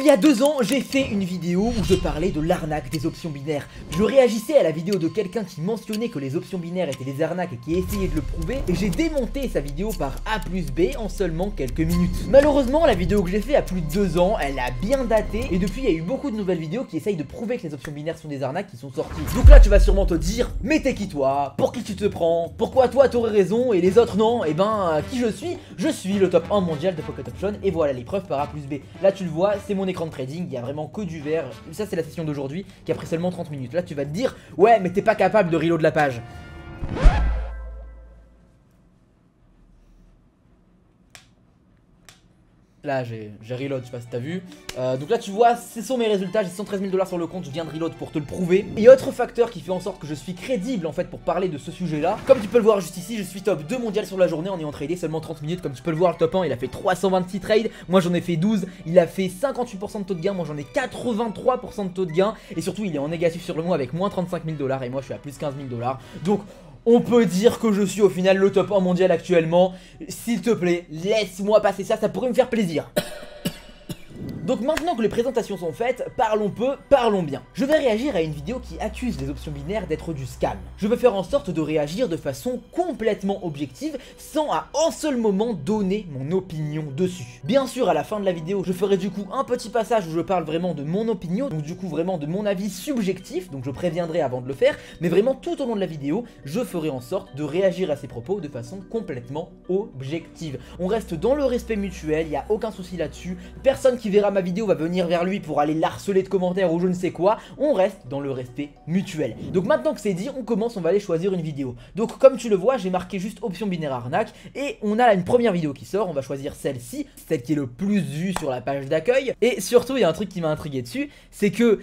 Il y a 2 ans, j'ai fait une vidéo où je parlais de l'arnaque des options binaires. Je réagissais à la vidéo de quelqu'un qui mentionnait que les options binaires étaient des arnaques et qui essayait de le prouver, et j'ai démonté sa vidéo par A plus B en seulement quelques minutes. Malheureusement, la vidéo que j'ai fait a plus de 2 ans, elle a bien daté, et depuis il y a eu beaucoup de nouvelles vidéos qui essayent de prouver que les options binaires sont des arnaques qui sont sorties. Donc là tu vas sûrement te dire, mais t'es qui toi? Pour qui tu te prends? Pourquoi toi t'aurais raison et les autres non? Et ben, qui je suis? Je suis le top 1 mondial de Pocket Option, et voilà les preuves par A plus B. Là tu le vois, c'est mon écran de trading, il y a vraiment que du vert. Ça c'est la session d'aujourd'hui qui a pris seulement 30 minutes. Là tu vas te dire, ouais mais t'es pas capable de reload la page. Là j'ai reload, je sais pas si t'as vu. Donc là tu vois, ce sont mes résultats, j'ai 113 000 $ sur le compte, je viens de reload pour te le prouver. Et autre facteur qui fait en sorte que je suis crédible en fait pour parler de ce sujet là, comme tu peux le voir juste ici, je suis top 2 mondial sur la journée en ayant tradé seulement 30 minutes. Comme tu peux le voir, le top 1 il a fait 326 trades, moi j'en ai fait 12, il a fait 58% de taux de gain, moi j'en ai 83% de taux de gain. Et surtout il est en négatif sur le mois avec moins 35 000 $ et moi je suis à plus 15 000 $. Donc on peut dire que je suis au final le top 1 mondial actuellement. S'il te plaît, laisse-moi passer ça, ça pourrait me faire plaisir. Donc maintenant que les présentations sont faites, parlons peu, parlons bien. Je vais réagir à une vidéo qui accuse les options binaires d'être du scam. Je vais faire en sorte de réagir de façon complètement objective, sans à un seul moment donner mon opinion dessus. Bien sûr, à la fin de la vidéo, je ferai du coup un petit passage où je parle vraiment de mon opinion, donc du coup vraiment de mon avis subjectif, donc je préviendrai avant de le faire, mais vraiment tout au long de la vidéo, je ferai en sorte de réagir à ces propos de façon complètement objective. On reste dans le respect mutuel, il n'y a aucun souci là-dessus, personne qui verra ma vidéo va venir vers lui pour aller l'harceler de commentaires ou je ne sais quoi, on reste dans le respect mutuel. Donc maintenant que c'est dit, on commence, on va aller choisir une vidéo. Donc comme tu le vois, j'ai marqué juste option binaire arnaque et on a là une première vidéo qui sort, on va choisir celle-ci, celle qui est le plus vue sur la page d'accueil. Et surtout, il y a un truc qui m'a intrigué dessus, c'est que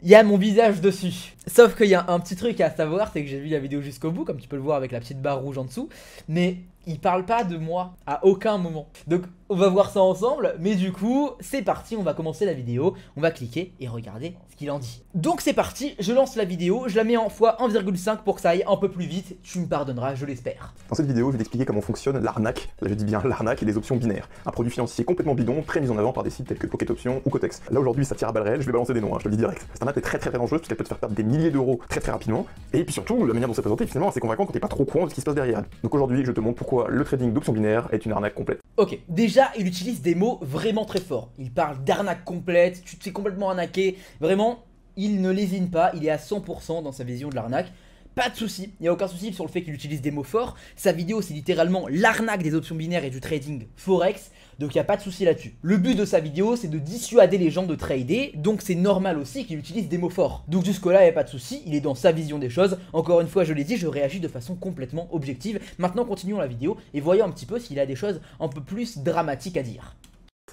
il y a mon visage dessus. Sauf qu'il y a un petit truc à savoir, c'est que j'ai vu la vidéo jusqu'au bout, comme tu peux le voir avec la petite barre rouge en dessous, mais il parle pas de moi à aucun moment. Donc on va voir ça ensemble, mais du coup c'est parti, on va commencer la vidéo, on va cliquer et regarder ce qu'il en dit. Donc c'est parti, je lance la vidéo, je la mets en x1,5 pour que ça aille un peu plus vite, tu me pardonneras, je l'espère. Dans cette vidéo, je vais t'expliquer comment fonctionne l'arnaque, là je dis bien l'arnaque et les options binaires. Un produit financier complètement bidon, très mis en avant par des sites tels que Pocket Option ou Cotex. Là aujourd'hui ça tire à balles réelles, je vais balancer des noms, je te le dis direct. Cette arnaque est très dangereuse parce qu'elle peut te faire perdre des milliers d'euros très rapidement. Et puis surtout, la manière dont c'est présenté finalement c'est convaincant quand t'es pas trop au courant de ce qui se passe derrière. Donc aujourd'hui je te montre pourquoi le trading d'options binaires est une arnaque complète. Ok, déjà il utilise des mots vraiment très forts. Il parle d'arnaque complète, tu te fais complètement arnaquer. Vraiment, il ne lésine pas, il est à 100% dans sa vision de l'arnaque. Pas de souci, il n'y a aucun souci sur le fait qu'il utilise des mots forts. Sa vidéo c'est littéralement l'arnaque des options binaires et du trading forex, donc il n'y a pas de souci là-dessus. Le but de sa vidéo c'est de dissuader les gens de trader, donc c'est normal aussi qu'il utilise des mots forts. Donc jusque là il n'y a pas de souci, il est dans sa vision des choses. Encore une fois je l'ai dit, je réagis de façon complètement objective. Maintenant continuons la vidéo et voyons un petit peu s'il a des choses un peu plus dramatiques à dire.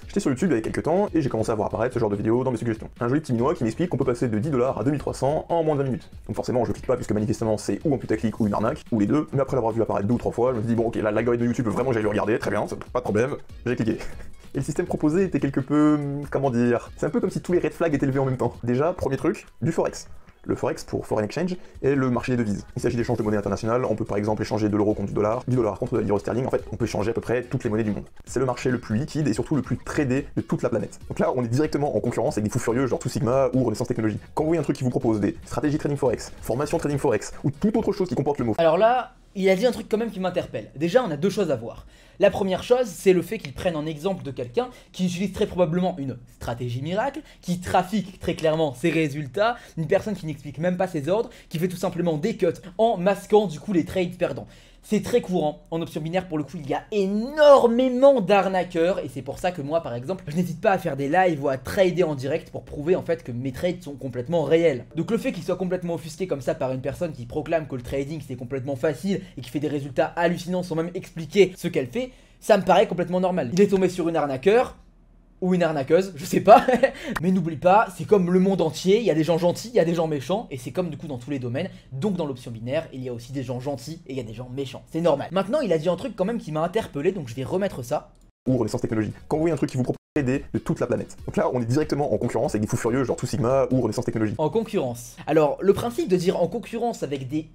J'étais sur YouTube il y a quelques temps et j'ai commencé à voir apparaître ce genre de vidéo dans mes suggestions. Un joli petit minois qui m'explique qu'on peut passer de 10 $ à 2300 en moins de 20 minutes. Donc forcément je clique pas puisque manifestement c'est ou un putaclic ou une arnaque, ou les deux, mais après l'avoir vu apparaître 2 ou 3 fois, je me suis dit bon ok, là l'algorithme de YouTube veut vraiment que j'aille le regarder, très bien, pas de problème, j'ai cliqué. Et le système proposé était quelque peu, comment dire, c'est un peu comme si tous les red flags étaient levés en même temps. Déjà, premier truc, du forex. Le forex pour foreign exchange est le marché des devises. Il s'agit d'échanges de monnaie internationale, on peut par exemple échanger de l'euro contre du dollar contre de la livre sterling, en fait on peut échanger à peu près toutes les monnaies du monde. C'est le marché le plus liquide et surtout le plus tradé de toute la planète. Donc là on est directement en concurrence avec des fous furieux genre Two Sigma ou Renaissance Technologies. Quand vous voyez un truc qui vous propose des stratégies trading forex, formation trading forex ou toute autre chose qui comporte le mot. Alors là, il a dit un truc quand même qui m'interpelle. Déjà, on a deux choses à voir. La première chose, c'est le fait qu'il prenne en exemple de quelqu'un qui utilise très probablement une stratégie miracle, qui trafique très clairement ses résultats, une personne qui n'explique même pas ses ordres, qui fait tout simplement des cuts en masquant du coup les trades perdants. C'est très courant en option binaire, pour le coup il y a énormément d'arnaqueurs et c'est pour ça que moi par exemple je n'hésite pas à faire des lives ou à trader en direct pour prouver en fait que mes trades sont complètement réels. Donc le fait qu'il soit complètement offusqué comme ça par une personne qui proclame que le trading c'est complètement facile et qui fait des résultats hallucinants sans même expliquer ce qu'elle fait, ça me paraît complètement normal. Il est tombé sur une arnaqueur ou une arnaqueuse, je sais pas, mais n'oublie pas, c'est comme le monde entier, il y a des gens gentils, il y a des gens méchants, et c'est comme du coup dans tous les domaines, donc dans l'option binaire, il y a aussi des gens gentils et il y a des gens méchants, c'est normal. Maintenant il a dit un truc quand même qui m'a interpellé, donc je vais remettre ça. Ou Renaissance Technologies. Quand vous voyez un truc qui vous propose trader de toute la planète. Donc là, on est directement en concurrence avec des fous furieux genre Two Sigma ou Renaissance Technologies. En concurrence. Alors, le principe de dire en concurrence avec des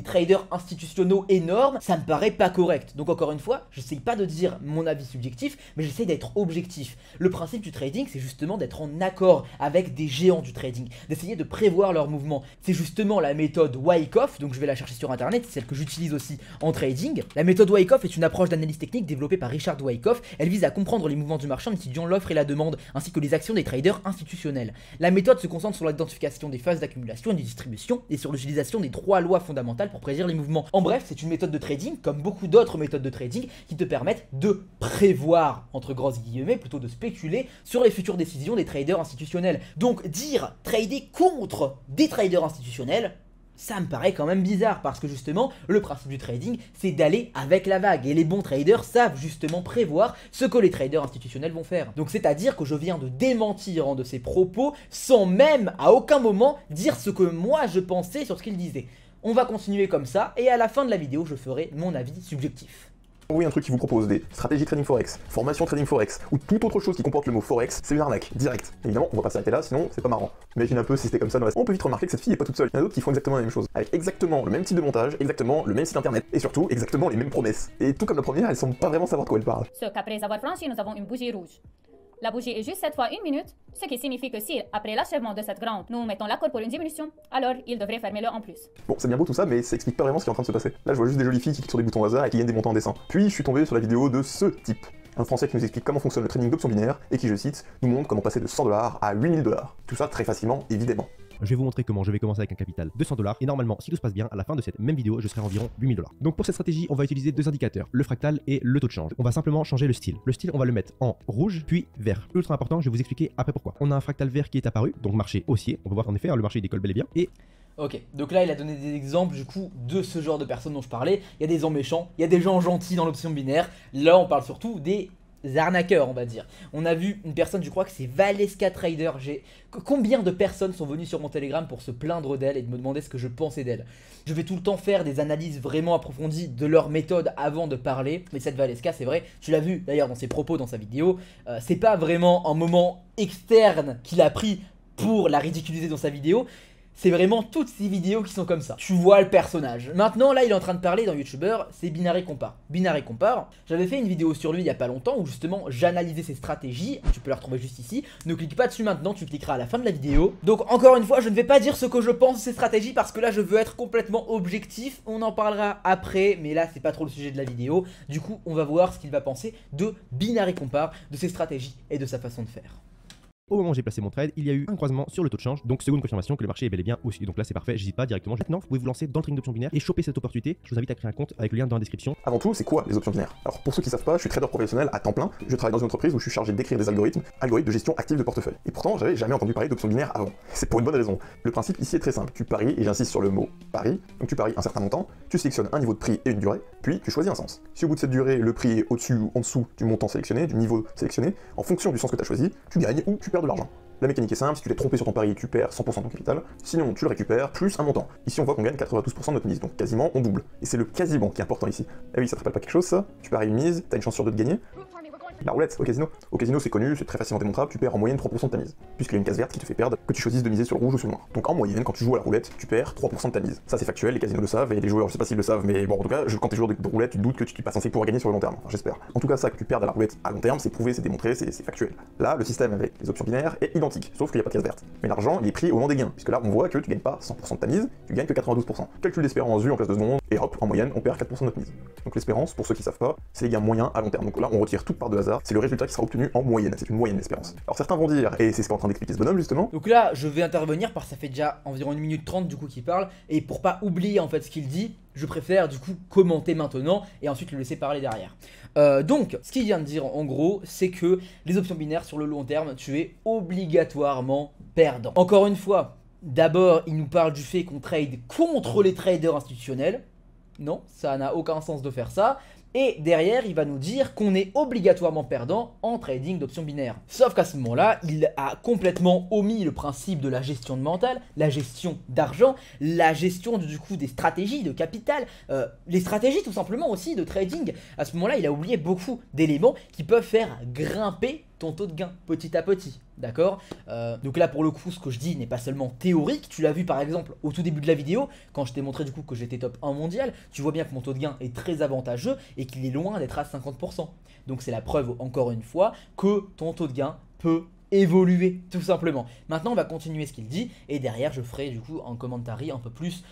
traders institutionnels énormes, ça me paraît pas correct. Donc encore une fois, j'essaye pas de dire mon avis subjectif, mais j'essaye d'être objectif. Le principe du trading, c'est justement d'être en accord avec des géants du trading, d'essayer de prévoir leurs mouvements. C'est justement la méthode Wyckoff, donc je vais la chercher sur internet, c'est celle que j'utilise aussi en trading. La méthode Wyckoff est une approche d'analyse technique développée par Richard Wyckoff. Elle vise à comprendre les mouvements du marché en étudiant l'offre et la demande, ainsi que les actions des traders institutionnels. La méthode se concentre sur l'identification des phases d'accumulation et de distribution et sur l'utilisation des 3 lois fondamentales pour prédire les mouvements. En bref, c'est une méthode de trading, comme beaucoup d'autres méthodes de trading, qui te permettent de prévoir, entre grosses guillemets, plutôt de spéculer sur les futures décisions des traders institutionnels. Donc dire trader contre des traders institutionnels, ça me paraît quand même bizarre parce que justement le principe du trading c'est d'aller avec la vague et les bons traders savent justement prévoir ce que les traders institutionnels vont faire. Donc c'est à dire que je viens de démentir de ses propos sans même à aucun moment dire ce que moi je pensais sur ce qu'il disait. On va continuer comme ça et à la fin de la vidéo je ferai mon avis subjectif. Oui, un truc qui vous propose des stratégies trading forex, formation trading forex, ou toute autre chose qui comporte le mot forex, c'est une arnaque, direct. Évidemment, on va pas s'arrêter là, sinon c'est pas marrant. Imagine un peu si c'était comme ça dans la... On peut vite remarquer que cette fille est pas toute seule. Il y en a d'autres qui font exactement la même chose, avec exactement le même type de montage, exactement le même site internet, et surtout exactement les mêmes promesses. Et tout comme la première, elles semblent pas vraiment savoir de quoi elle parle. Ce qu'après avoir franchi, nous avons une bougie rouge. La bougie est juste cette fois 1 minute, ce qui signifie que si, après l'achèvement de cette grande, nous mettons l'accord pour une diminution, alors il devrait fermer-le en plus. Bon, c'est bien beau tout ça, mais ça explique pas vraiment ce qui est en train de se passer. Là, je vois juste des jolies filles qui cliquent sur des boutons au hasard et qui gagnent des montants en dessin. Puis, je suis tombé sur la vidéo de ce type. Un Français qui nous explique comment fonctionne le trading d'options binaires et qui, je cite, nous montre comment passer de 100 $ à 8000 $. Tout ça très facilement, évidemment. Je vais vous montrer comment je vais commencer avec un capital de 100 $ et normalement, si tout se passe bien, à la fin de cette même vidéo, je serai à environ 8000 $. Donc pour cette stratégie, on va utiliser 2 indicateurs, le fractal et le taux de change. On va simplement changer le style. Le style, on va le mettre en rouge puis vert. Ultra important, je vais vous expliquer après pourquoi. On a un fractal vert qui est apparu, donc marché haussier. On peut voir en effet, le marché il décolle bel et bien. Et ok, donc là il a donné des exemples du coup de ce genre de personnes dont je parlais. Il y a des gens méchants, il y a des gens gentils dans l'option binaire. Là on parle surtout des arnaqueurs on va dire. On a vu une personne, je crois que c'est Valeska Trader. Combien de personnes sont venues sur mon Telegram pour se plaindre d'elle et de me demander ce que je pensais d'elle. Je vais tout le temps faire des analyses vraiment approfondies de leur méthode avant de parler. Mais cette Valeska, c'est vrai, tu l'as vu d'ailleurs dans ses propos dans sa vidéo, c'est pas vraiment un moment externe qu'il a pris pour la ridiculiser dans sa vidéo. C'est vraiment toutes ces vidéos qui sont comme ça. Tu vois le personnage. Maintenant, là, il est en train de parler d'un youtubeur, c'est Binary Compare. Binary Compare, j'avais fait une vidéo sur lui il y a pas longtemps où justement j'analysais ses stratégies. Tu peux la retrouver juste ici. Ne clique pas dessus maintenant, tu cliqueras à la fin de la vidéo. Donc, encore une fois, je ne vais pas dire ce que je pense de ses stratégies parce que là, je veux être complètement objectif. On en parlera après, mais là, c'est pas trop le sujet de la vidéo. Du coup, on va voir ce qu'il va penser de Binary Compare, de ses stratégies et de sa façon de faire. au moment où j'ai placé mon trade, il y a eu un croisement sur le taux de change, donc seconde confirmation que le marché est bel et bien haussier. Donc là c'est parfait, j'hésite pas directement. Maintenant vous pouvez vous lancer dans le trading d'options binaires et choper cette opportunité. Je vous invite à créer un compte avec le lien dans la description. Avant tout, c'est quoi les options binaires? Alors pour ceux qui savent pas, je suis trader professionnel à temps plein, je travaille dans une entreprise où je suis chargé d'écrire des algorithmes de gestion active de portefeuille. Et pourtant, j'avais jamais entendu parler d'options binaires avant. C'est pour une bonne raison. Le principe ici est très simple, tu paries, et j'insiste sur le mot pari, donc tu paries un certain montant, tu sélectionnes un niveau de prix et une durée, puis tu choisis un sens. Si au bout de cette durée, le prix est au-dessus ou en dessous du montant sélectionné, du niveau sélectionné, en fonction du sens que tu as choisi, tu gagnes ou tu perds de l'argent. La mécanique est simple, si tu t'es trompé sur ton pari, tu perds 100% de ton capital, sinon tu le récupères plus un montant. Ici on voit qu'on gagne 92% de notre mise, donc quasiment on double. Et c'est le quasiment qui est important ici. Ah oui, ça te rappelle pas quelque chose ça? Tu paries une mise, t'as une chance sur deux de gagner. La roulette au casino. Au casino c'est connu, c'est très facilement démontrable, tu perds en moyenne 3% de ta mise. Puisqu'il y a une case verte qui te fait perdre, que tu choisisses de miser sur le rouge ou sur le noir. Donc en moyenne, quand tu joues à la roulette, tu perds 3% de ta mise. Ça c'est factuel, les casinos le savent, et les joueurs, je sais pas s'ils le savent, mais bon en tout cas, quand t'es joueur de roulette, tu te doutes que tu n'es pas censé pouvoir gagner sur le long terme, enfin, j'espère. En tout cas, ça que tu perds à la roulette à long terme, c'est prouvé, c'est démontré, c'est factuel. Là, le système avec les options binaires est identique, sauf qu'il n'y a pas de case verte. Mais l'argent, il est pris au moment des gains, puisque là on voit que tu gagnes pas 100% de ta mise, tu gagnes que 92%. Calcul d'espérance vue en classe de seconde, et hop, en moyenne, on perd 4% de notre mise. Donc l'espérance, pour ceux qui savent pas, c'est les gains moyens à long terme. Donc là, on retire toute part de hasard, c'est le résultat qui sera obtenu en moyenne, c'est une moyenne d'espérance. Alors certains vont dire, et c'est ce qu'est en train d'expliquer ce bonhomme justement. Donc là, je vais intervenir parce que ça fait déjà environ 1 minute 30 du coup qu'il parle, et pour pas oublier en fait ce qu'il dit, je préfère du coup commenter maintenant et ensuite le laisser parler derrière. Donc, ce qu'il vient de dire en gros, c'est que les options binaires sur le long terme, tu es obligatoirement perdant. Encore une fois, d'abord, il nous parle du fait qu'on trade contre les traders institutionnels. Non, ça n'a aucun sens de faire ça. Et derrière, il va nous dire qu'on est obligatoirement perdant en trading d'options binaires. Sauf qu'à ce moment-là, il a complètement omis le principe de la gestion de mental, la gestion d'argent, la gestion du coup des stratégies de capital, les stratégies tout simplement aussi de trading. À ce moment-là, il a oublié beaucoup d'éléments qui peuvent faire grimper ton taux de gain petit à petit, d'accord? Donc là pour le coup ce que je dis n'est pas seulement théorique, tu l'as vu par exemple au tout début de la vidéo, quand je t'ai montré du coup que j'étais top 1 mondial, tu vois bien que mon taux de gain est très avantageux et qu'il est loin d'être à 50%. Donc c'est la preuve encore une fois que ton taux de gain peut évoluer tout simplement. Maintenant on va continuer ce qu'il dit et derrière je ferai du coup un commentaire un peu plus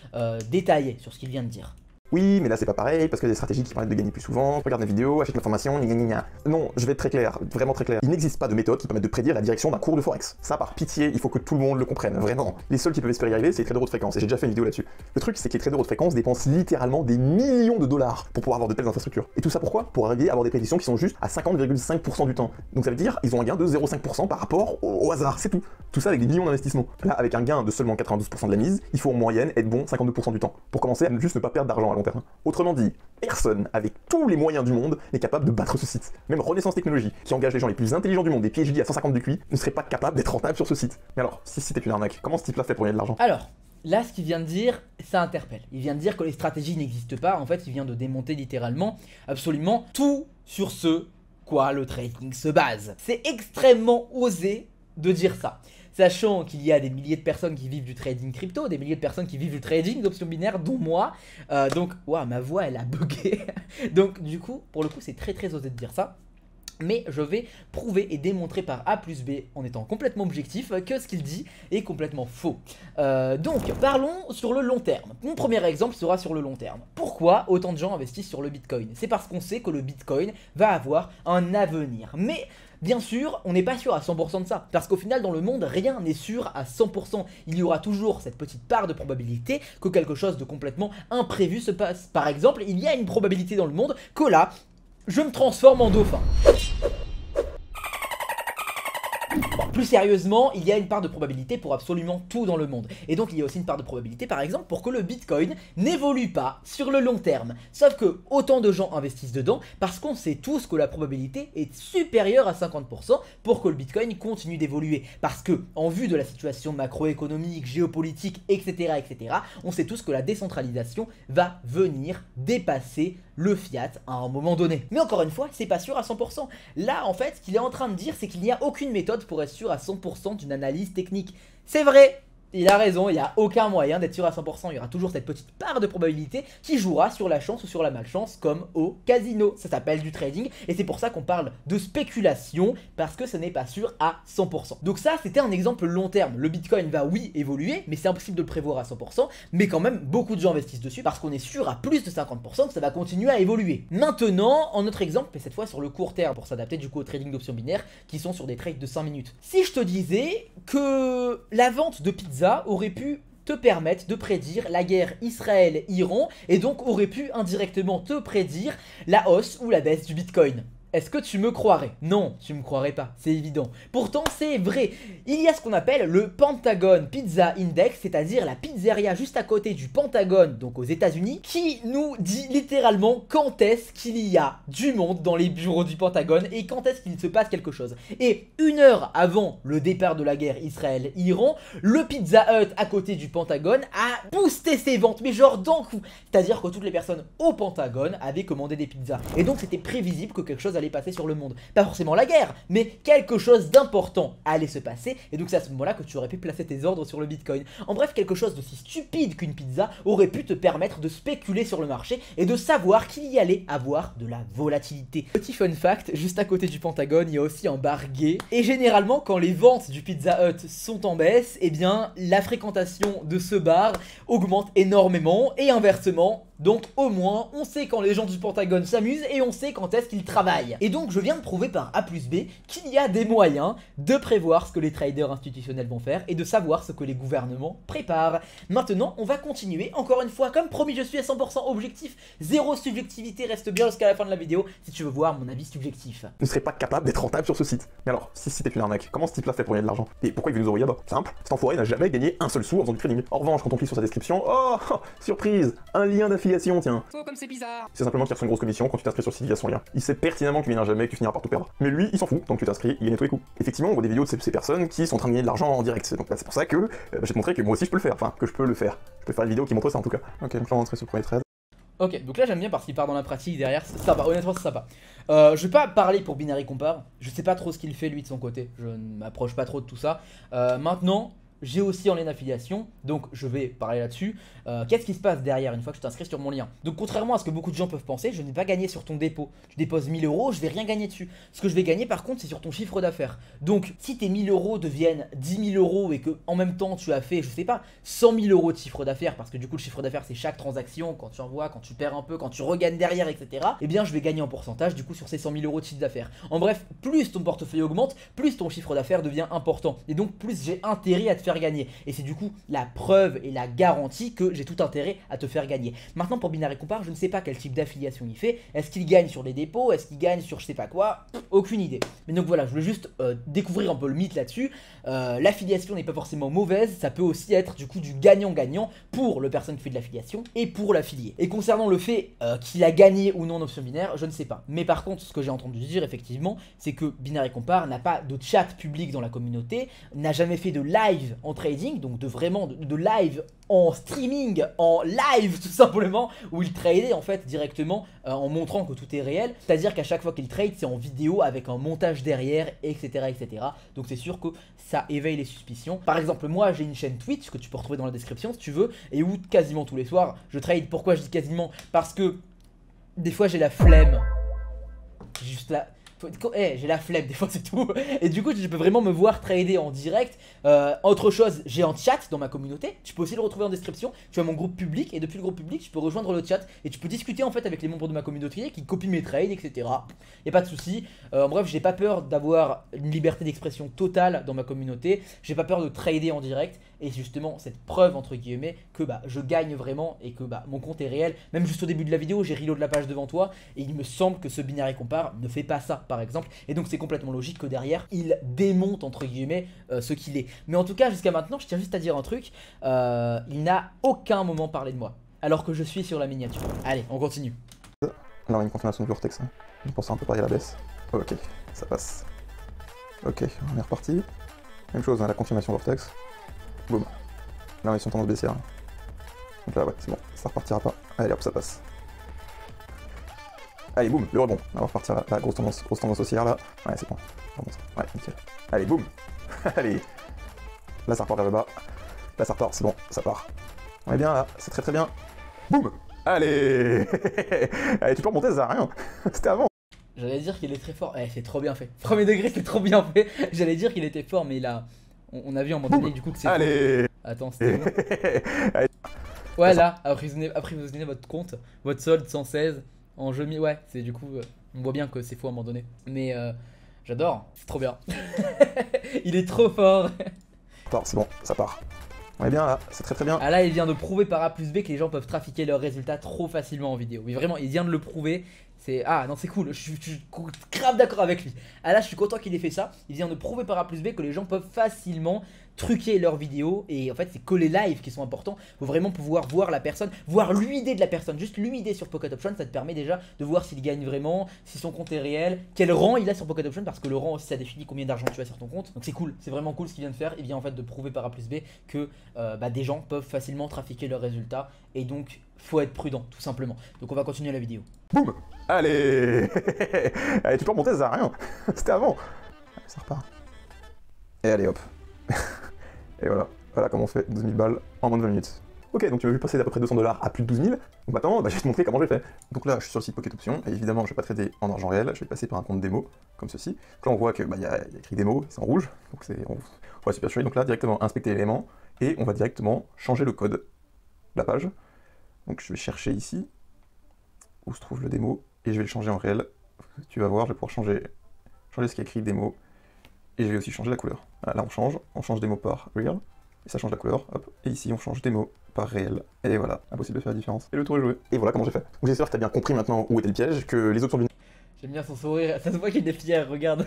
détaillé sur ce qu'il vient de dire. Oui, mais là c'est pas pareil, parce qu'il y a des stratégies qui permettent de gagner plus souvent, regarde mes vidéos, achète ma formation, gna gna gna. Non, je vais être très clair, vraiment très clair. Il n'existe pas de méthode qui permette de prédire la direction d'un cours de Forex. Ça, par pitié, il faut que tout le monde le comprenne, vraiment. Les seuls qui peuvent espérer y arriver, c'est les traders haute fréquence, et j'ai déjà fait une vidéo là-dessus. Le truc, c'est que les traders haute fréquence dépensent littéralement des millions de dollars pour pouvoir avoir de telles infrastructures. Et tout ça pourquoi? Pour arriver à avoir des prédictions qui sont juste à 50,5% du temps. Donc ça veut dire, ils ont un gain de 0,5% par rapport au hasard, c'est tout. Tout ça avec des millions d'investissements. Là, avec un gain de seulement 92% de la mise, il faut en moyenne être bon 52% du temps, pour commencer à juste ne pas perdre d'argent à long terme. Autrement dit, personne, avec tous les moyens du monde, n'est capable de battre ce site. Même Renaissance Technologies, qui engage les gens les plus intelligents du monde, des PhD à 150 de QI, ne serait pas capable d'être rentable sur ce site. Mais alors, si ce site est une arnaque, comment ce type-là fait pour gagner de l'argent? Alors, là ce qu'il vient de dire, ça interpelle. Il vient de dire que les stratégies n'existent pas, en fait il vient de démonter littéralement absolument tout sur ce quoi le trading se base. C'est extrêmement osé de dire ça. Sachant qu'il y a des milliers de personnes qui vivent du trading crypto, des milliers de personnes qui vivent du trading d'options binaires, dont moi. Donc, waouh, ma voix elle a bugué. Donc, du coup, pour le coup, c'est très osé de dire ça. Mais je vais prouver et démontrer par A plus B, en étant complètement objectif, que ce qu'il dit est complètement faux. Donc, parlons sur le long terme. Mon premier exemple sera sur le long terme. Pourquoi autant de gens investissent sur le Bitcoin? C'est parce qu'on sait que le Bitcoin va avoir un avenir. Mais bien sûr, on n'est pas sûr à 100% de ça, parce qu'au final dans le monde, rien n'est sûr à 100%. Il y aura toujours cette petite part de probabilité que quelque chose de complètement imprévu se passe. Par exemple, il y a une probabilité dans le monde que là, je me transforme en dauphin. Bon, plus sérieusement, il y a une part de probabilité pour absolument tout dans le monde. Et donc il y a aussi une part de probabilité par exemple pour que le Bitcoin n'évolue pas sur le long terme. Sauf que autant de gens investissent dedans parce qu'on sait tous que la probabilité est supérieure à 50% pour que le Bitcoin continue d'évoluer. Parce que en vue de la situation macroéconomique, géopolitique, etc., on sait tous que la décentralisation va venir dépasser le fiat à un moment donné. Mais encore une fois, c'est pas sûr à 100%. Là en fait, ce qu'il est en train de dire, c'est qu'il n'y a aucune méthode pour être sûr à 100% d'une analyse technique. C'est vrai, il a raison, il n'y a aucun moyen d'être sûr à 100%, il y aura toujours cette petite part de probabilité qui jouera sur la chance ou sur la malchance comme au casino. Ça s'appelle du trading et c'est pour ça qu'on parle de spéculation parce que ce n'est pas sûr à 100%. Donc ça c'était un exemple long terme, le Bitcoin va oui évoluer mais c'est impossible de le prévoir à 100%, mais quand même beaucoup de gens investissent dessus parce qu'on est sûr à plus de 50% que ça va continuer à évoluer. Maintenant, en autre exemple, mais cette fois sur le court terme pour s'adapter du coup au trading d'options binaires qui sont sur des trades de 5 minutes. Si je te disais que la vente de pizza aurait pu te permettre de prédire la guerre Israël-Iran et donc aurait pu indirectement te prédire la hausse ou la baisse du Bitcoin. Est-ce que tu me croirais? Non, tu me croirais pas, c'est évident. Pourtant, c'est vrai. Il y a ce qu'on appelle le Pentagon Pizza Index, c'est-à-dire la pizzeria juste à côté du Pentagone, donc aux États-Unis, qui nous dit littéralement quand est-ce qu'il y a du monde dans les bureaux du Pentagone et quand est-ce qu'il se passe quelque chose. Et une heure avant le départ de la guerre Israël-Iran, le Pizza Hut à côté du Pentagone a boosté ses ventes, mais genre d'un coup. C'est-à-dire que toutes les personnes au Pentagone avaient commandé des pizzas. Et donc c'était prévisible que quelque chose allait passer sur le monde. Pas forcément la guerre, mais quelque chose d'important allait se passer, et donc c'est à ce moment-là que tu aurais pu placer tes ordres sur le Bitcoin. En bref, quelque chose d'aussi stupide qu'une pizza aurait pu te permettre de spéculer sur le marché et de savoir qu'il y allait avoir de la volatilité. Petit fun fact, juste à côté du Pentagone, il y a aussi un bar gay, et généralement quand les ventes du Pizza Hut sont en baisse, eh bien la fréquentation de ce bar augmente énormément, et inversement. Donc au moins, on sait quand les gens du Pentagone s'amusent et on sait quand est-ce qu'ils travaillent. Et donc je viens de prouver par A plus B qu'il y a des moyens de prévoir ce que les traders institutionnels vont faire et de savoir ce que les gouvernements préparent. Maintenant, on va continuer. Encore une fois, comme promis, je suis à 100% objectif. Zéro subjectivité, reste bien jusqu'à la fin de la vidéo si tu veux voir mon avis subjectif. Ne serait pas capable d'être rentable sur ce site. Mais alors, si ce site est une arnaque, comment ce type-là fait pour gagner de l'argent? Et pourquoi il veut nous envoyer là-bas? Simple, cet enfoiré n'a jamais gagné un seul sou en faisant du trading. En revanche, quand on clique sur sa description, oh, surprise, un lien d'affiliation, tiens. Oh, comme c'est bizarre. C'est simplement qu'il reçoit une grosse commission quand tu t'inscris sur le site via son lien. Il sait pertinemment que tu viendras jamais et que tu finiras par tout perdre. Mais lui, il s'en fout, donc tu t'inscris, il gagne tous les coups. Effectivement, on voit des vidéos de ces personnes qui sont en train de gagner de l'argent en direct. Donc là, c'est pour ça que je vais te montrer que moi aussi je peux le faire. Enfin, que je peux le faire. Je peux faire une vidéo qui montre ça en tout cas. Ok, donc là on va rentrer sur le premier trade. Ok, donc là j'aime bien parce qu'il part dans la pratique derrière, ça va, honnêtement c'est sympa. Je vais pas parler pour Binary Compare, je sais pas trop ce qu'il fait lui de son côté, je ne m'approche pas trop de tout ça. Maintenant, j'ai aussi en lien d'affiliation, donc je vais parler là-dessus. Qu'est-ce qui se passe derrière une fois que tu t'inscris sur mon lien? Donc contrairement à ce que beaucoup de gens peuvent penser, je n'ai pas gagné sur ton dépôt. Tu déposes 1000 euros, je vais rien gagner dessus. Ce que je vais gagner par contre c'est sur ton chiffre d'affaires. Donc si tes 1000 euros deviennent 10 000 euros et que en même temps tu as fait, je sais pas, 100 000 euros de chiffre d'affaires, parce que du coup le chiffre d'affaires c'est chaque transaction, quand tu envoies, quand tu perds un peu, quand tu regagnes derrière, etc. Eh bien je vais gagner en pourcentage du coup sur ces 100 000 euros de chiffre d'affaires. En bref, plus ton portefeuille augmente, plus ton chiffre d'affaires devient important. Et donc plus j'ai intérêt à te faire gagner. Et c'est du coup la preuve et la garantie que j'ai tout intérêt à te faire gagner. Maintenant pour Binary Compare, je ne sais pas quel type d'affiliation il fait. Est-ce qu'il gagne sur les dépôts? Est-ce qu'il gagne sur je sais pas quoi? Aucune idée. Mais donc voilà, je voulais juste découvrir un peu le mythe là-dessus. L'affiliation n'est pas forcément mauvaise, ça peut aussi être du coup du gagnant-gagnant pour le personne qui fait de l'affiliation et pour l'affilié. Et concernant le fait qu'il a gagné ou non en option binaire, je ne sais pas. Mais par contre, ce que j'ai entendu dire effectivement, c'est que Binary Compare n'a pas de chat public dans la communauté, n'a jamais fait de live en trading, donc vraiment de live en streaming, en live tout simplement, où il tradait en fait directement en montrant que tout est réel. C'est-à-dire qu'à chaque fois qu'il trade, c'est en vidéo avec un montage derrière, etc. etc. Donc c'est sûr que ça éveille les suspicions. Par exemple, moi j'ai une chaîne Twitch que tu peux retrouver dans la description si tu veux, et où quasiment tous les soirs je trade. Pourquoi je dis quasiment? Parce que des fois j'ai la flemme. Juste là. J'ai la flemme des fois c'est tout. Et du coup je peux vraiment me voir trader en direct. Autre chose, j'ai un chat dans ma communauté. Tu peux aussi le retrouver en description. Tu as mon groupe public et depuis le groupe public tu peux rejoindre le chat. Et tu peux discuter en fait avec les membres de ma communauté qui copient mes trades, etc. Y'a pas de souci. En bref, j'ai pas peur d'avoir une liberté d'expression totale dans ma communauté. J'ai pas peur de trader en direct. Et justement cette preuve entre guillemets que je gagne vraiment et que mon compte est réel. Même juste au début de la vidéo j'ai reload la page devant toi. Et il me semble que ce Binary Compare ne fait pas ça par exemple. Et donc c'est complètement logique que derrière il démonte entre guillemets ce qu'il est. Mais en tout cas jusqu'à maintenant je tiens juste à dire un truc. Il n'a aucun moment parlé de moi alors que je suis sur la miniature. Allez on continue. Alors une confirmation du vortex, hein. Pour ça on peut parier à la baisse. Ok, ça passe. Ok, on est reparti. Même chose, hein, la confirmation vortex. Boum. Là on est sur tendance baissière. Donc là ouais, c'est bon, ça repartira pas. Allez hop, ça passe. Allez boum, le rebond. On va repartir la grosse tendance haussière là. Ouais c'est bon. Ouais, nickel. Allez boum. Allez. Là ça repart vers le bas. Là ça repart, c'est bon, ça part. On est bien là, c'est très très bien. Boum. Allez. Allez, tu peux remonter, ça sert à rien. C'était avant. J'allais dire qu'il est très fort. C'est trop bien fait. Premier degré, c'est trop bien fait. J'allais dire qu'il était fort, mais là, on a vu à un moment donné du coup que c'est. Allez. Attends, c'était bon. Ouais, là, après vous donnez votre compte, votre solde 116 en jeu mis. Ouais, c'est du coup, on voit bien que c'est faux à un moment donné. Mais j'adore, c'est trop bien. Il est trop fort. C'est bon, ça part. On est bien là, c'est très très bien. Ah là, il vient de prouver par A plus B que les gens peuvent trafiquer leurs résultats trop facilement en vidéo. Mais vraiment, il vient de le prouver. Ah non, c'est cool, je suis grave d'accord avec lui. Ah là, je suis content qu'il ait fait ça. Il vient de prouver par A plus B que les gens peuvent facilement truquer leurs vidéos. Et en fait, c'est que les lives qui sont importants. Faut vraiment pouvoir voir la personne, voir l'UID de la personne. Juste l'UID sur Pocket Option, ça te permet déjà de voir s'il gagne vraiment, si son compte est réel, quel rang il a sur Pocket Option. Parce que le rang aussi, ça définit combien d'argent tu as sur ton compte. Donc c'est cool, c'est vraiment cool ce qu'il vient de faire. Il vient en fait de prouver par A plus B que des gens peuvent facilement trafiquer leurs résultats. Et donc, faut être prudent, tout simplement. Donc on va continuer la vidéo. Boum. Allez. Allez, tu peux remonter, ça sert à rien. C'était avant. Allez, ça repart. Et allez, hop. Et voilà. Voilà comment on fait 12 000 balles en moins de 20 minutes. Ok, donc tu m'as vu passer d'à peu près 200 $ à plus de 12 000. Donc maintenant, je vais te montrer comment j'ai fait. Donc là, je suis sur le site Pocket Option. Et évidemment, je vais pas trader en argent réel. Je vais passer par un compte démo, comme ceci. Donc là, on voit que y a écrit démo, c'est en rouge. Donc on va super chuer. Donc là, directement inspecter l'élément. Et on va directement changer le code de la page. Donc je vais chercher ici où se trouve le démo et je vais le changer en réel. Tu vas voir, je vais pouvoir changer ce qui est écrit démo et je vais aussi changer la couleur. Là on change démo par real et ça change la couleur. Hop. Et ici on change démo par réel. Et voilà, impossible de faire la différence. Et le tour est joué. Et voilà comment j'ai fait. Donc j'espère que tu as bien compris maintenant où était le piège, que les options binaires. J'aime bien son sourire, ça se voit qu'il est fier, regarde.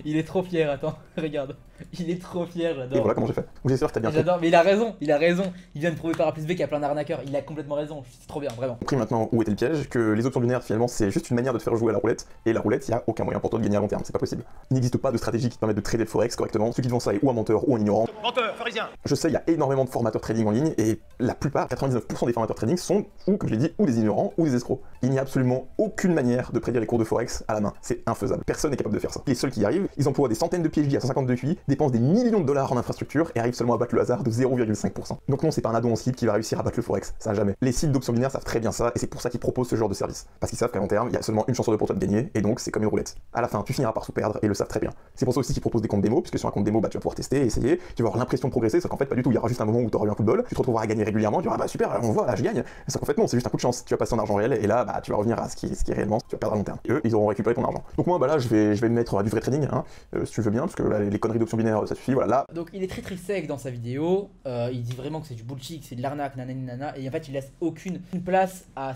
Il est trop fier, attends, regarde. Il est trop fier, j'adore. Et voilà comment j'ai fait. Donc j'espère que t'as bien J'adore, mais il a raison, il a raison. Il vient de prouver par A plus B qu'il y a plein d'arnaqueurs, il a complètement raison, c'est trop bien, vraiment. compris maintenant où était le piège, que les options binaires finalement c'est juste une manière de te faire jouer à la roulette, et la roulette, il n'y a aucun moyen pour toi de gagner à long terme, c'est pas possible. Il n'existe pas de stratégie qui te permette de trader le forex correctement, ceux qui te font ça est ou un menteur ou un ignorant. Menteur, pharisien. Je sais, il y a énormément de formateurs trading en ligne, et la plupart, 99% des formateurs trading sont, ou comme je l'ai dit, ou des ignorants, ou des escrocs. Il n'y a absolument aucune manière de prédire les cours de forex à la main, c'est infaisable, personne n'est capable de faire ça. Les seuls qui y arrivent, ils emploient des centaines de PhD à 152 QI, dépensent des millions de dollars en infrastructure, et arrivent seulement à battre le hasard de 0,5%. Donc non, c'est pas un ado en slip qui va réussir à battre le forex, ça jamais. Les sites d'options binaires savent très bien ça, et c'est pour ça qu'ils proposent ce genre de service. Parce qu'ils savent qu'à long terme, il y a seulement une chance sur deux pour toi de gagner, et donc c'est comme une roulette. À la fin, tu finiras par sous-perdre, et ils le savent très bien. C'est pour ça aussi qu'ils proposent des comptes démo, puisque sur un compte démo, bah, tu vas pouvoir tester, essayer, tu vas avoir l'impression de progresser, sauf qu'en fait pas du tout, il y aura juste un moment où tu auras eu un coup de bol, tu te retrouveras à gagner régulièrement, tu diras bah super, on voit là, je gagne. Sauf qu'en fait non, c'est juste un coup de chance, tu vas passer en argent réel, et là bah tu vas revenir à ce qui est réellement, tu vas perdre à long terme. Et eux, ils auront récupéré ton argent. Donc moi bah là, je vais me mettre à du vrai trading, hein, si tu veux bien, parce que là, les conneries d'options binaires, ça suffit, voilà. Là. Donc il est très sec dans sa vidéo, il dit vraiment que c'est du bullshit, que c'est de l'arnaque, nanani nana, et en fait il laisse aucune place à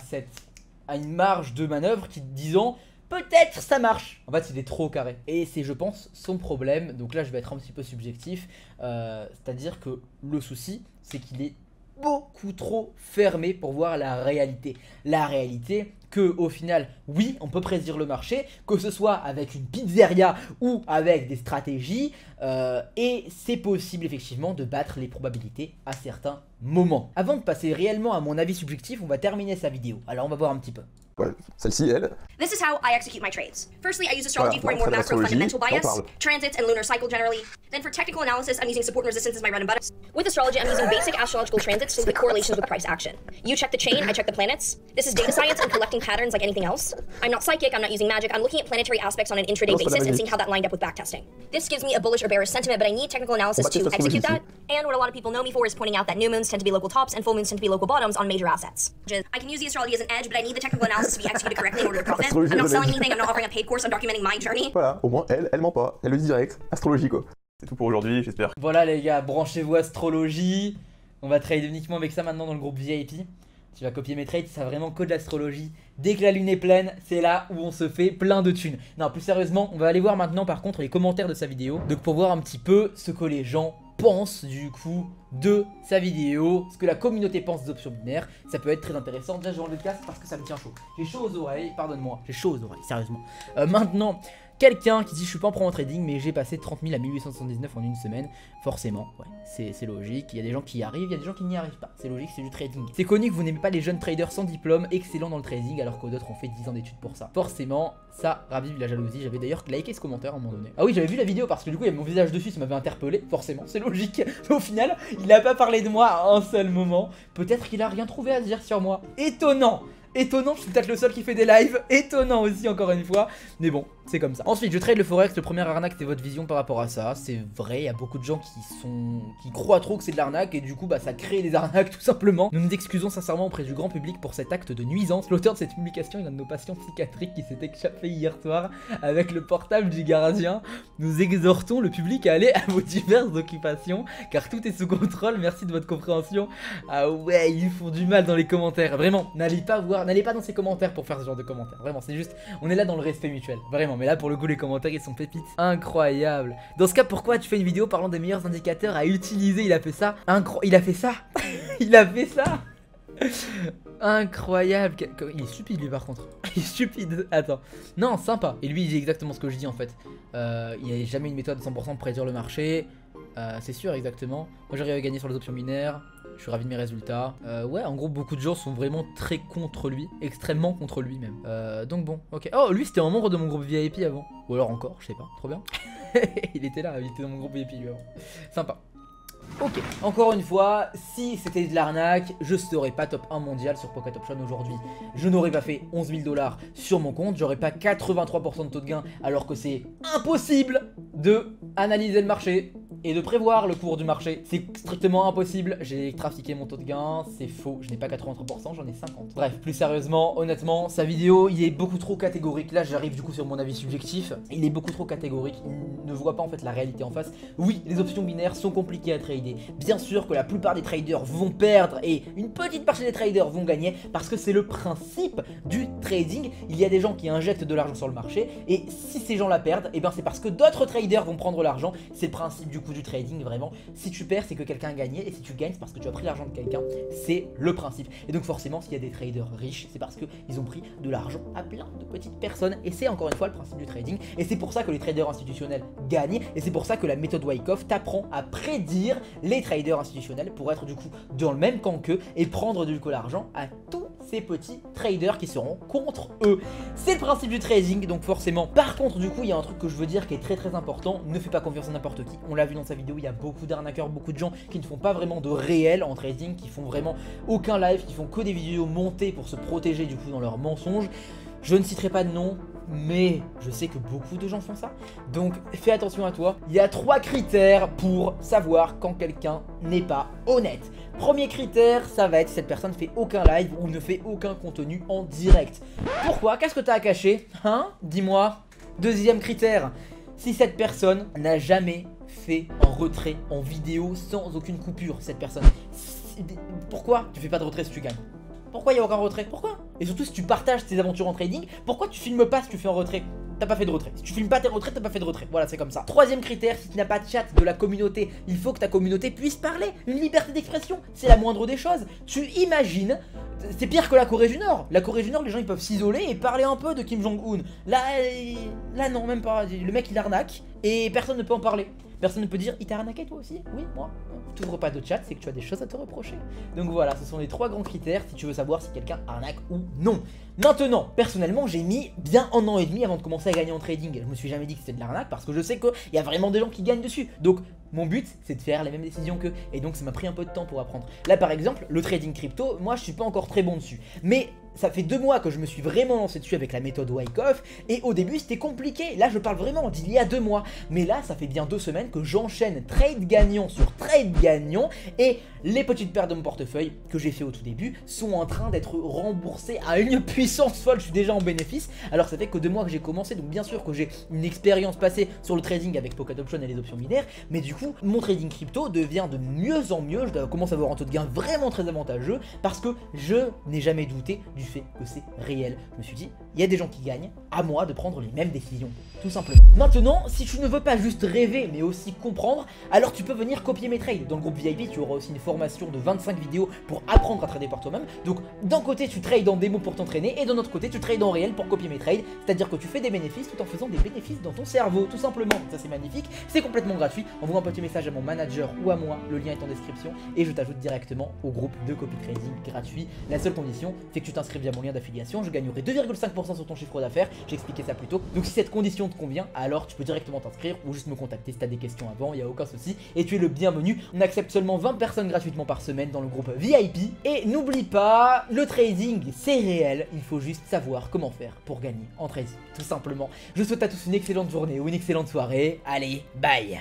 une marge de manœuvre qui disant peut-être ça marche. En fait il est trop carré. Et c'est je pense son problème, donc là je vais être un petit peu subjectif, c'est-à-dire que le souci c'est qu'il est beaucoup trop fermé pour voir la réalité. La réalité que au final, oui, on peut prédire le marché, que ce soit avec une pizzeria ou avec des stratégies, et c'est possible effectivement de battre les probabilités à certains moments. Avant de passer réellement à mon avis subjectif, on va terminer sa vidéo. Alors on va voir un petit peu. Ouais, celle-ci, elle. This is how I execute my trades. Firstly, I use astrology for a more macro fundamental bias, transits and lunar cycle generally. Then for technical analysis, I'm using support and resistance as my bread and butter. With astrology, I'm using basic astrological transits to look at correlations with price action. You check the chain, I check the planets. This is data science and collecting patterns like anything else. I'm not psychic, I'm not using magic, I'm looking at planetary aspects on an intraday basis and seeing how that lined up with backtesting. This gives me a bullish or bearish sentiment, but I need technical analysis to execute that. And what a lot of people know me for is pointing out that new moons tend to be local tops and full moons tend to be local bottoms on major assets. I can use the astrology as an edge, but I need the technical analysis to be executed correctly in order to profit. I'm not selling anything, I'm not offering a paid course, I'm documenting my journey. Voilà, au moins elle ment pas, elle le dit direct, astrologie quoi. C'est tout pour aujourd'hui, j'espère. Voilà les gars, branchez-vous astrologie. On va trade uniquement avec ça maintenant dans le groupe VIP. Tu vas copier mes trades, ça vraiment que de l'astrologie. Dès que la lune est pleine, c'est là où on se fait plein de thunes. Non, plus sérieusement, on va aller voir maintenant par contre les commentaires de sa vidéo. Donc pour voir un petit peu ce que les gens pensent du coup de sa vidéo, ce que la communauté pense des options binaires, ça peut être très intéressant. Déjà je vais enlever le casque parce que ça me tient chaud. J'ai chaud aux oreilles, pardonne-moi, j'ai chaud aux oreilles, sérieusement. Maintenant, quelqu'un qui dit je suis pas en pro en trading mais j'ai passé 30 000 à 1879 en une semaine, forcément, ouais, c'est logique, il y a des gens qui y arrivent, il y a des gens qui n'y arrivent pas, c'est logique, c'est du trading. C'est connu que vous n'aimez pas les jeunes traders sans diplôme, excellents dans le trading alors que d'autres ont fait 10 ans d'études pour ça. Forcément, ça ravive la jalousie, j'avais d'ailleurs liké ce commentaire à un moment donné. Ah oui, j'avais vu la vidéo parce que du coup il y avait mon visage dessus, ça m'avait interpellé, forcément, c'est logique. Mais au final, il n'a pas parlé de moi à un seul moment, peut-être qu'il a rien trouvé à dire sur moi. Étonnant! Étonnant, je suis peut-être le seul qui fait des lives, étonnant aussi encore une fois, mais bon, c'est comme ça. Ensuite, je trade le forex, le premier arnaque, c'est votre vision par rapport à ça, c'est vrai, il y a beaucoup de gens qui croient trop que c'est de l'arnaque et du coup bah ça crée des arnaques tout simplement. Nous nous excusons sincèrement auprès du grand public pour cet acte de nuisance. L'auteur de cette publication est l'un de nos patients psychiatriques qui s'est échappé hier soir avec le portable du gardien. Nous exhortons le public à aller à vos diverses occupations car tout est sous contrôle, merci de votre compréhension. Ah ouais, ils font du mal dans les commentaires, vraiment, n'allez pas dans ces commentaires pour faire ce genre de commentaires, vraiment, c'est juste, on est là dans le respect mutuel, vraiment, mais là pour le coup les commentaires ils sont pépites, incroyable. Dans ce cas, pourquoi tu fais une vidéo parlant des meilleurs indicateurs à utiliser? Il a fait ça, il a fait ça, il a fait ça. Incroyable. Il est stupide lui par contre. Il est stupide. Attends. Non, sympa. Et lui il dit exactement ce que je dis en fait. Il n'y a jamais une méthode 100% pour prédire le marché. C'est sûr exactement. Moi j'arrive à gagner sur les options binaires. Je suis ravi de mes résultats. Ouais, en gros beaucoup de gens sont vraiment très contre lui. Extrêmement contre lui même. Donc bon, ok. Oh, lui c'était un membre de mon groupe VIP avant. Ou alors encore, je sais pas. Trop bien. Il était là, il était dans mon groupe VIP lui avant. Sympa. Ok, encore une fois, si c'était de l'arnaque, je serais pas top 1 mondial sur Pocket Option aujourd'hui. Je n'aurais pas fait 11 000 $ sur mon compte, j'aurais pas 83% de taux de gain alors que c'est impossible de analyser le marché. et de prévoir le cours du marché. C'est strictement impossible, j'ai trafiqué mon taux de gain, c'est faux, je n'ai pas 83%, j'en ai 50. Bref, plus sérieusement, honnêtement, sa vidéo, il est beaucoup trop catégorique. Là, j'arrive du coup sur mon avis subjectif. Il est beaucoup trop catégorique, il ne voit pas en fait la réalité en face. Oui, les options binaires sont compliquées à trader. Bien sûr que la plupart des traders vont perdre et une petite partie des traders vont gagner parce que c'est le principe du trading. Il y a des gens qui injectent de l'argent sur le marché et si ces gens la perdent, et bien c'est parce que d'autres traders vont prendre l'argent. C'est le principe du coup du trading vraiment. Si tu perds, c'est que quelqu'un a gagné et si tu gagnes, c'est parce que tu as pris l'argent de quelqu'un. C'est le principe. Et donc forcément, s'il y a des traders riches, c'est parce qu'ils ont pris de l'argent à plein de petites personnes et c'est encore une fois le principe du trading. Et c'est pour ça que les traders institutionnels gagnent et c'est pour ça que la méthode Wyckoff t'apprend à prédire les traders institutionnels pour être du coup dans le même camp qu'eux et prendre du coup l'argent à tous ces petits traders qui seront contre eux. C'est le principe du trading, donc forcément. Par contre du coup il y a un truc que je veux dire qui est très important, ne fais pas confiance à n'importe qui. On l'a vu dans sa vidéo, il y a beaucoup d'arnaqueurs, beaucoup de gens qui ne font pas vraiment de réel en trading, qui font vraiment aucun live, qui font que des vidéos montées pour se protéger du coup dans leurs mensonges. Je ne citerai pas de nom, mais je sais que beaucoup de gens font ça. Donc fais attention à toi. Il y a 3 critères pour savoir quand quelqu'un n'est pas honnête. Premier critère, ça va être si cette personne ne fait aucun live ou ne fait aucun contenu en direct. Pourquoi? Qu'est-ce que tu as à cacher? Hein? Dis-moi. Deuxième critère, si cette personne n'a jamais fait un retrait en vidéo sans aucune coupure, cette personne. Pourquoi tu fais pas de retrait si tu gagnes? Pourquoi il n'y a aucun retrait? Pourquoi? Et surtout si tu partages tes aventures en trading, pourquoi tu filmes pas si tu fais un retrait? T'as pas fait de retrait. Si tu filmes pas tes retraits, t'as pas fait de retrait. Voilà, c'est comme ça. Troisième critère, si tu n'as pas de chat de la communauté, il faut que ta communauté puisse parler. Une liberté d'expression, c'est la moindre des choses. Tu imagines, c'est pire que la Corée du Nord. La Corée du Nord, les gens ils peuvent s'isoler et parler un peu de Kim Jong-un. Là non, même pas. Le mec il arnaque et personne ne peut en parler. Personne ne peut dire, il t'a arnaqué toi aussi? Oui, moi. T'ouvres pas de chat, c'est que tu as des choses à te reprocher. Donc voilà, ce sont les 3 grands critères si tu veux savoir si quelqu'un arnaque ou non. Maintenant, personnellement, j'ai mis bien 1 an et demi avant de commencer à gagner en trading. Je me suis jamais dit que c'était de l'arnaque parce que je sais qu'il y a vraiment des gens qui gagnent dessus. Donc mon but, c'est de faire les mêmes décisions qu'eux. Et donc ça m'a pris un peu de temps pour apprendre. Là par exemple, le trading crypto, moi je suis pas encore très bon dessus. Mais ça fait 2 mois que je me suis vraiment lancé dessus avec la méthode Wyckoff. Et au début c'était compliqué. Là je parle vraiment d'il y a 2 mois. Mais là ça fait bien 2 semaines que j'enchaîne trade gagnant sur trade gagnant. Et les petites pertes de mon portefeuille que j'ai fait au tout début sont en train d'être remboursées à une puissance folle. Je suis déjà en bénéfice. Alors ça fait que 2 mois que j'ai commencé. Donc bien sûr que j'ai une expérience passée sur le trading avec Pocket Option et les options binaires. Mais du coup mon trading crypto devient de mieux en mieux. Je commence à avoir un taux de gain vraiment très avantageux. Parce que je n'ai jamais douté du fait que c'est réel. Je me suis dit, il y a des gens qui gagnent, à moi de prendre les mêmes décisions, tout simplement. Maintenant, si tu ne veux pas juste rêver, mais aussi comprendre, alors tu peux venir copier mes trades. Dans le groupe VIP, tu auras aussi une formation de 25 vidéos pour apprendre à trader par toi-même. Donc, d'un côté, tu trades en démo pour t'entraîner, et d'un autre côté, tu trades en réel pour copier mes trades. C'est-à-dire que tu fais des bénéfices tout en faisant des bénéfices dans ton cerveau, tout simplement. Ça, c'est magnifique, c'est complètement gratuit. Envoie un petit message à mon manager ou à moi, le lien est en description, et je t'ajoute directement au groupe de copy trading gratuit. La seule condition, c'est que tu t'inscrives via mon lien d'affiliation. Je gagnerai 2,5% sur ton chiffre d'affaires. J'ai expliqué ça plus tôt. Donc si cette condition te convient, alors tu peux directement t'inscrire ou juste me contacter si tu as des questions avant, il n'y a aucun souci. Et tu es le bienvenu. On accepte seulement 20 personnes gratuitement par semaine dans le groupe VIP. Et n'oublie pas, le trading c'est réel. Il faut juste savoir comment faire pour gagner en trading, tout simplement. Je souhaite à tous une excellente journée ou une excellente soirée. Allez, bye!